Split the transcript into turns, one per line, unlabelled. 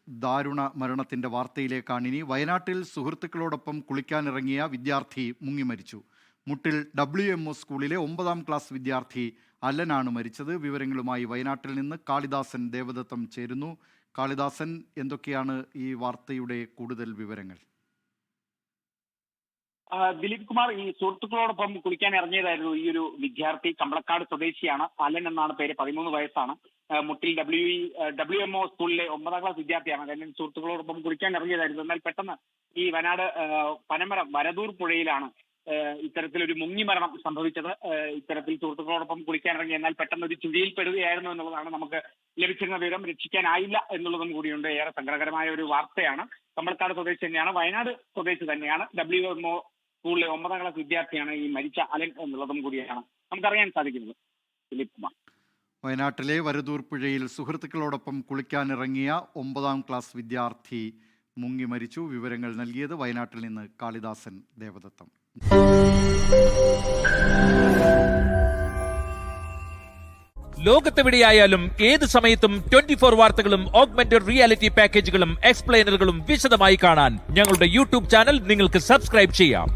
ദാരുണ മരണത്തിന്റെ വാർത്തയിലേക്കാണിനി. വയനാട്ടിൽ സുഹൃത്തുക്കളോടൊപ്പം കുളിക്കാനിറങ്ങിയ വിദ്യാർത്ഥി മുങ്ങി മരിച്ചു. മുട്ടിൽ WMO സ്കൂളിലെ 9ാം ക്ലാസ് വിദ്യാർത്ഥി അലനാണ് മരിച്ചത്. വിവരങ്ങളുമായി വയനാട്ടിൽ നിന്ന് കാളിദാസൻ ദേവദത്തം ചേരുന്നു. കാളിദാസൻ, എന്തൊക്കെയാണ് ഈ വാർത്തയുടെ കൂടുതൽ വിവരങ്ങൾ?
ദിലീപ് കുമാർ, ഈ സുഹൃത്തുക്കളോടൊപ്പം കുളിക്കാൻ ഇറങ്ങിയതായിരുന്നു ഈ ഒരു വിദ്യാർത്ഥി. കമ്പളക്കാട് സ്വദേശിയാണ്. അലൻ എന്നാണ് പേര്. 13 വയസ്സാണ്. മുട്ടിൽ WMO സ്കൂളിലെ 9ാം ക്ലാസ് വിദ്യാർത്ഥിയാണ്. അലൻ സുഹൃത്തുക്കളോടൊപ്പം കുളിക്കാൻ ഇറങ്ങിയതായിരുന്നു. എന്നാൽ പെട്ടെന്ന് ഈ വയനാട് പനമരം വരദൂർ പുഴയിലാണ് ഇത്തരത്തിലൊരു മുങ്ങി മരണം സംഭവിച്ചത്. ഇത്തരത്തിൽ സുഹൃത്തുക്കളോടൊപ്പം കുളിക്കാൻ ഇറങ്ങി, എന്നാൽ പെട്ടെന്ന് ഒരു ചുഴിയിൽ പെടുകയായിരുന്നു എന്നുള്ളതാണ് നമുക്ക് ലഭിച്ചിരുന്ന വിവരം. രക്ഷിക്കാനായില്ല എന്നുള്ളതും കൂടിയുണ്ട്. ഏറെ സങ്കടകരമായ ഒരു വാർത്തയാണ്. കമ്പളക്കാട് സ്വദേശി തന്നെയാണ്, വയനാട് സ്വദേശി തന്നെയാണ്. WMO സ്കൂളിലെ 9ാം ക്ലാസ് വിദ്യാർത്ഥിയാണ് ഈ മരിച്ച അലൻ എന്നുള്ളതും കൂടിയാണ് നമുക്കറിയാൻ സാധിക്കുന്നത്. ദിലീപ് കുമാർ,
വയനാട്ടിലെ വരദൂർ പുഴയിൽ സുഹൃത്തുക്കളോടൊപ്പം കുളിക്കാനിറങ്ങിയ 9ാം ക്ലാസ് വിദ്യാർത്ഥി മുങ്ങി മരിച്ചു. വിവരങ്ങൾ നൽകിയത് വയനാട്ടിൽ നിന്ന് കാളിദാസൻ ദേവദത്തം.
ലോകത്തെവിടെയായാലും ഏത് സമയത്തും 24 വാർത്തകളും ഓഗ്മെന്റഡ് റിയാലിറ്റി പാക്കേജുകളും എക്സ്പ്ലെയിനറുകളും വിശദമായി കാണാൻ ഞങ്ങളുടെ YouTube ചാനൽ നിങ്ങൾക്ക് സബ്സ്ക്രൈബ് ചെയ്യാം.